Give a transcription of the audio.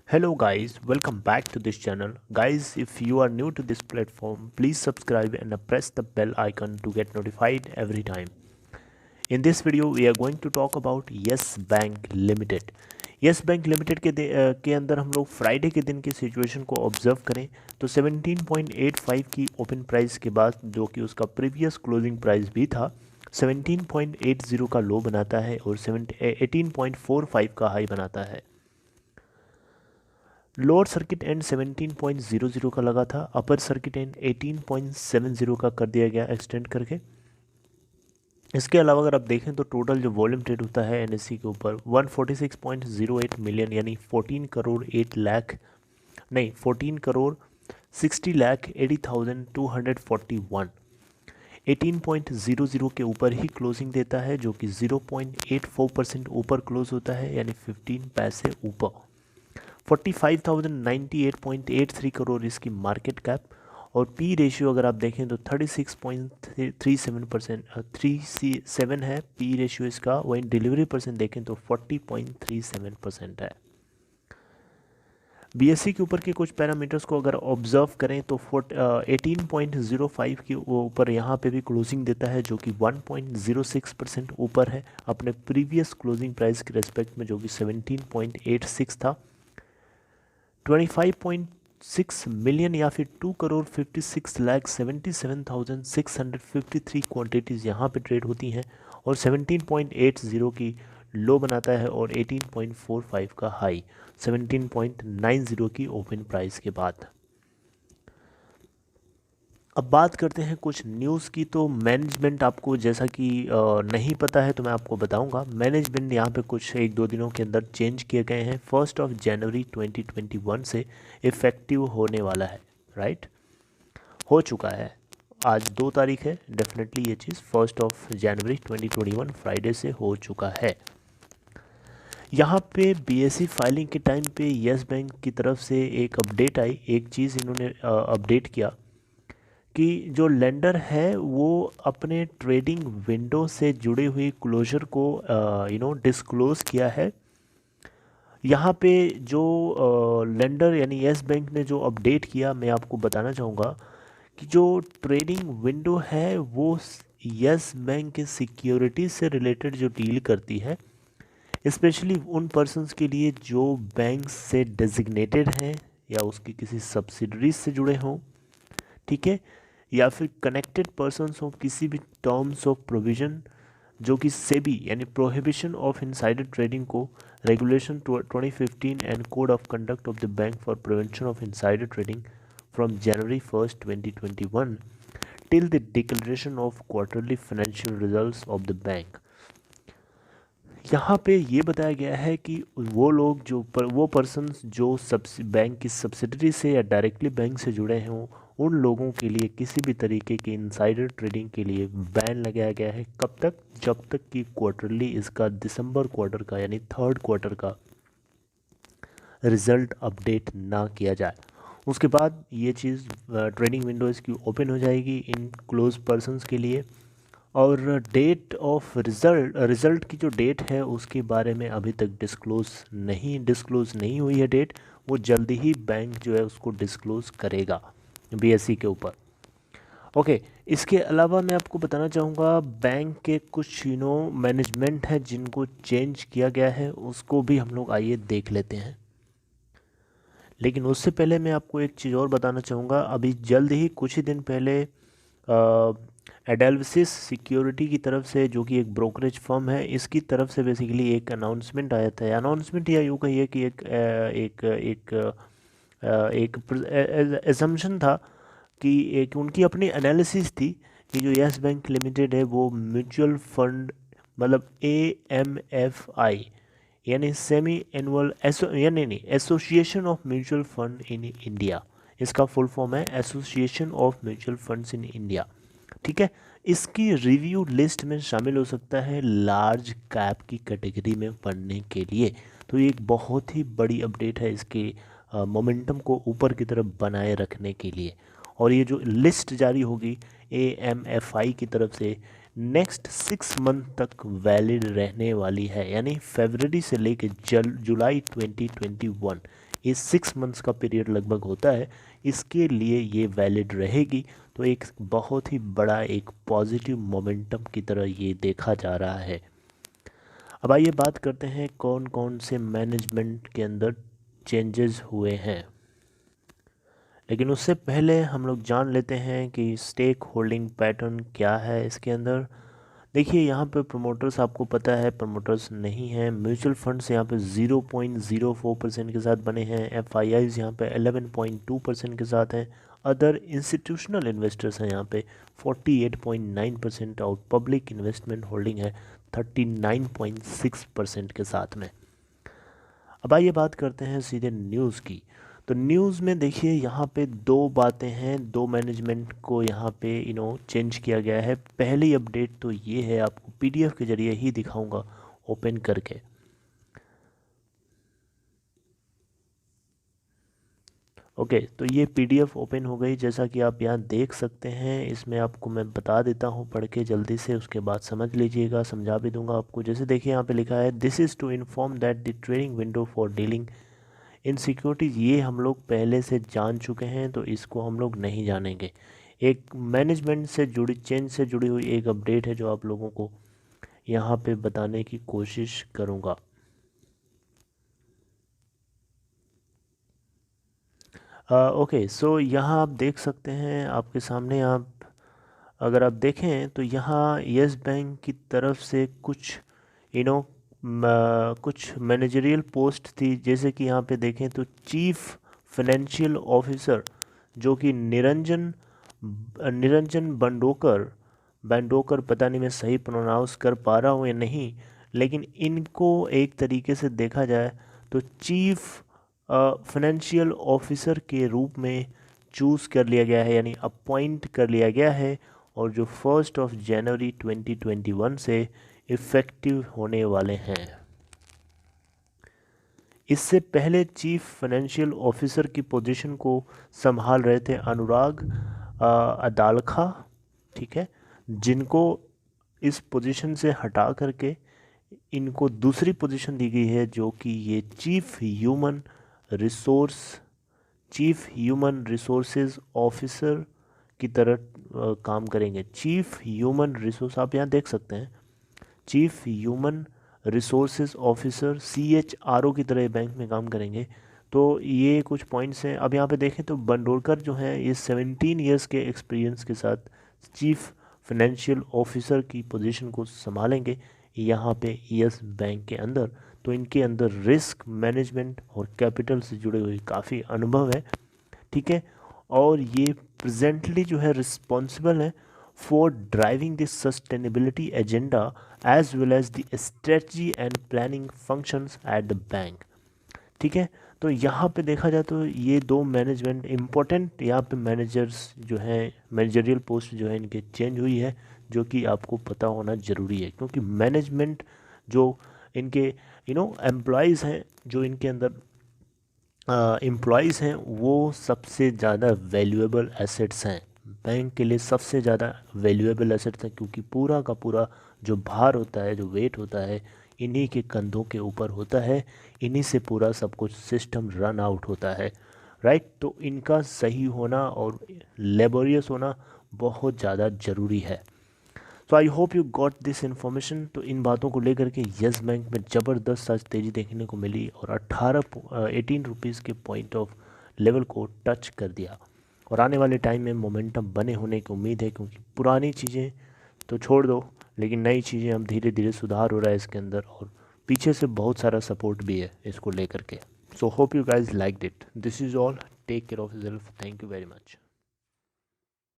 Hello guys, welcome back to this channel. Guys, if you are new to this platform, please subscribe and press the bell icon to get notified every time. In this video, we are going to talk about Yes Bank Limited. Yes Bank Limited के अंदर हम लोग Friday के दिन की situation को observe करें तो 17.85 की ओपन प्राइस के बाद जो कि उसका प्रीवियस क्लोजिंग प्राइस भी था 17.80 का लो बनाता है और 18.45 का हाई बनाता है। लोअर सर्किट एंड 17.00 का लगा था, अपर सर्किट एंड 18.70 का कर दिया गया एक्सटेंड करके। इसके अलावा अगर आप देखें तो टोटल जो वॉल्यूम ट्रेड होता है एनएससी के ऊपर 146.08 मिलियन यानी 14 करोड़ 60 लाख 80,241 18.00 के ऊपर ही क्लोजिंग देता है, जो कि 0.84% ऊपर क्लोज होता है यानी 15 पैसे ऊपर। 45,098.83 करोड़ इसकी मार्केट कैप और पी रेशियो अगर आप देखें तो 36.37% है पी रेशियो इसका। वहीं डिलीवरी परसेंट देखें तो 40.37% है। बीएससी के ऊपर के कुछ पैरामीटर्स को अगर ऑब्जर्व करें तो 18.05 के ऊपर यहाँ पे भी क्लोजिंग देता है, जो कि 1.06% ऊपर है अपने प्रीवियस क्लोजिंग प्राइस के रेस्पेक्ट में, जो कि 17.86 था। 25.6 मिलियन या फिर 2 करोड़ 56 लाख 77,653 क्वांटिटीज़ यहाँ पे ट्रेड होती हैं और 17.80 की लो बनाता है और 18.45 का हाई 17.90 की ओपन प्राइस के बाद। अब बात करते हैं कुछ न्यूज़ की। तो मैनेजमेंट आपको जैसा कि नहीं पता है तो मैं आपको बताऊंगा। मैनेजमेंट यहाँ पे कुछ 1-2 दिनों के अंदर चेंज किए गए हैं। 1 जनवरी 2021 से इफ़ेक्टिव होने वाला है। राइट, हो चुका है, आज 2 तारीख है। डेफिनेटली ये चीज़ 1 जनवरी 2021 फ्राइडे से हो चुका है। यहाँ पे बीएससी फाइलिंग के टाइम पे येस बैंक की तरफ से एक अपडेट आई। एक चीज़ इन्होंने अपडेट किया कि जो लेंडर है वो अपने ट्रेडिंग विंडो से जुड़ी हुई क्लोजर को डिस्क्लोज़ किया है। यहाँ पे जो लेंडर यानी येस बैंक ने जो अपडेट किया, मैं आपको बताना चाहूँगा कि जो ट्रेडिंग विंडो है वो येस बैंक के सिक्योरिटी से रिलेटेड जो डील करती है, स्पेशली उन पर्सन्स के लिए जो बैंक से डेजिग्नेटेड हैं या उसकी किसी सब्सिडरीज से जुड़े हों, ठीक है, या फिर कनेक्टेड पर्सन्स हो किसी भी टर्म्स ऑफ प्रोविज़न जो कि सेबी यानी प्रोहिबिशन ऑफ इनसाइडर ट्रेडिंग को regulation 2015 and code of conduct of the bank for prevention of insider trading from January 1, 2021 till the declaration of quarterly financial results of the bank. यहाँ पे ये बताया गया है कि वो लोग वो पर्सन्स जो बैंक की सब्सिडरी से या डायरेक्टली बैंक से जुड़े हों, उन लोगों के लिए किसी भी तरीके की इनसाइडर ट्रेडिंग के लिए बैन लगाया गया है। कब तक? जब तक कि क्वार्टरली इसका दिसंबर क्वार्टर का यानी 3rd क्वार्टर का रिज़ल्ट अपडेट ना किया जाए। उसके बाद ये चीज़ ट्रेडिंग विंडो इसकी ओपन हो जाएगी इन क्लोज पर्सन्स के लिए। और डेट ऑफ रिज़ल्ट की जो डेट है उसके बारे में अभी तक डिस्क्लोज़ नहीं हुई है डेट। वो जल्दी ही बैंक जो है उसको डिस्क्लोज़ करेगा बीएससी के ऊपर। ओके, इसके अलावा मैं आपको बताना चाहूँगा बैंक के कुछ मैनेजमेंट है जिनको चेंज किया गया है, उसको भी हम लोग आइए देख लेते हैं। लेकिन उससे पहले मैं आपको एक चीज़ और बताना चाहूँगा। अभी जल्द ही कुछ ही दिन पहले एडेल्विसिस सिक्योरिटी की तरफ से, जो कि एक ब्रोकरेज फर्म है, इसकी तरफ से बेसिकली एक अनाउंसमेंट आया था। अनाउंसमेंट या यूँ कहिए कि एक एजम्पशन था कि एक उनकी अपनी एनालिसिस थी कि जो येस बैंक लिमिटेड है वो म्यूचुअल फंड मतलब AMFI यानी semi annual association of mutual fund in India, इसका फुल फॉर्म है association of mutual funds in India. ठीक है, इसकी रिव्यू लिस्ट में शामिल हो सकता है लार्ज कैप की कैटेगरी में पढ़ने के लिए। तो ये एक बहुत ही बड़ी अपडेट है इसके मोमेंटम को ऊपर की तरफ बनाए रखने के लिए। और ये जो लिस्ट जारी होगी AMFI की तरफ से नेक्स्ट 6 मंथ तक वैलिड रहने वाली है, यानी फरवरी से लेकर जुलाई 2021 ये 6 मंथ्स का पीरियड लगभग होता है, इसके लिए ये वैलिड रहेगी। तो एक बहुत ही बड़ा एक पॉजिटिव मोमेंटम की तरह ये देखा जा रहा है। अब आइए बात करते हैं कौन कौन से मैनेजमेंट के अंदर चेंजेस हुए हैं। लेकिन उससे पहले हम लोग जान लेते हैं कि स्टेक होल्डिंग पैटर्न क्या है इसके अंदर। देखिए यहाँ पे प्रमोटर्स आपको पता है प्रमोटर्स नहीं हैं। म्यूचुअल फंड्स यहाँ पे 0.04% के साथ बने हैं। एफआईआईज यहाँ पे 11.2% के साथ हैं। अदर इंस्टीट्यूशनल इन्वेस्टर्स हैं यहाँ पे 48.9% और पब्लिक इन्वेस्टमेंट होल्डिंग है 39.6% के साथ में। अब आइए बात करते हैं सीधे न्यूज़ की। तो न्यूज़ में देखिए यहाँ पे दो बातें हैं, दो मैनेजमेंट को यहाँ पे चेंज किया गया है। पहली अपडेट तो ये है, आपको पीडीएफ के जरिए ही दिखाऊंगा ओपन करके। ओके, तो ये पीडीएफ ओपन हो गई, जैसा कि आप यहाँ देख सकते हैं। इसमें आपको मैं बता देता हूँ पढ़ के जल्दी से, उसके बाद समझ लीजिएगा, समझा भी दूंगा आपको। जैसे देखिए यहाँ पे लिखा है, this is to inform that the trading window for dealing in securities. ये हम लोग पहले से जान चुके हैं, तो इसको हम लोग नहीं जानेंगे। एक मैनेजमेंट से जुड़ी, चेंज से जुड़ी हुई एक अपडेट है जो आप लोगों को यहाँ पे बताने की कोशिश करूँगा। ओके, सो यहाँ आप देख सकते हैं आपके सामने, आप अगर आप देखें तो यहाँ यस बैंक की तरफ से कुछ कुछ मैनेजरियल पोस्ट थी। जैसे कि यहाँ पे देखें तो चीफ फाइनेंशियल ऑफिसर जो कि निरंजन निरंजन बंडोकर, पता नहीं मैं सही प्रोनाउंस कर पा रहा हूँ या नहीं, लेकिन इनको एक तरीके से देखा जाए तो चीफ फाइनेंशियल ऑफिसर के रूप में चूज़ कर लिया गया है, यानी अपॉइंट कर लिया गया है, और जो 1 जनवरी 2021 से इफ़ेक्टिव होने वाले हैं। इससे पहले चीफ फाइनेंशियल ऑफिसर की पोजीशन को संभाल रहे थे अनुराग अदालखा, ठीक है, जिनको इस पोजीशन से हटा करके इनको दूसरी पोजीशन दी गई है, जो कि ये चीफ ह्यूमन रिसोर्सेज ऑफिसर की तरह काम करेंगे। चीफ ह्यूमन रिसोर्स, आप यहाँ देख सकते हैं, chief human resources officer CHRO की तरह बैंक में काम करेंगे। तो ये कुछ पॉइंट्स हैं। अब यहाँ पे देखें तो बंडोरकर जो है ये 17 इयर्स के एक्सपीरियंस के साथ चीफ फाइनेंशियल ऑफिसर की पोजीशन को संभालेंगे यहाँ पे यस बैंक के अंदर। तो इनके अंदर रिस्क मैनेजमेंट और कैपिटल से जुड़े हुए काफ़ी अनुभव है, ठीक है। और ये प्रेजेंटली जो है रिस्पॉन्सिबल है for driving the sustainability agenda as well as the strategy and planning functions at the bank, ठीक है। तो यहाँ पे देखा जाए तो ये दो मैनेजमेंट इम्पोर्टेंट यहाँ पे मैनेजर्स जो हैं, मैनेजरियल पोस्ट जो है इनके चेंज हुई है, जो कि आपको पता होना ज़रूरी है। क्योंकि मैनेजमेंट जो इनके एम्प्लॉयज़ हैं, जो इनके अंदर एम्प्लॉयज़ हैं, वो सबसे ज़्यादा वैल्यूएबल एसेट्स हैं, बैंक के लिए सबसे ज़्यादा वैल्यूएबल एसेट्स हैं। क्योंकि पूरा का पूरा जो भार होता है, जो वेट होता है, इन्हीं के कंधों के ऊपर होता है, इन्हीं से पूरा सब कुछ सिस्टम रन आउट होता है, राइट। तो इनका सही होना और लेबोरियस होना बहुत ज़्यादा ज़रूरी है। So I hope you got this information. तो इन बातों को लेकर के यस बैंक में ज़बरदस्त आज तेज़ी देखने को मिली और 18 रुपीज़ के पॉइंट ऑफ लेवल को टच कर दिया, और आने वाले टाइम में मोमेंटम बने होने की उम्मीद है। क्योंकि पुरानी चीज़ें तो छोड़ दो, लेकिन नई चीज़ें अब धीरे धीरे सुधार हो रहा है इसके अंदर, और पीछे से बहुत सारा सपोर्ट भी है इसको लेकर के। So hope you guys like it. This is all, take care of yourself, thank you very much.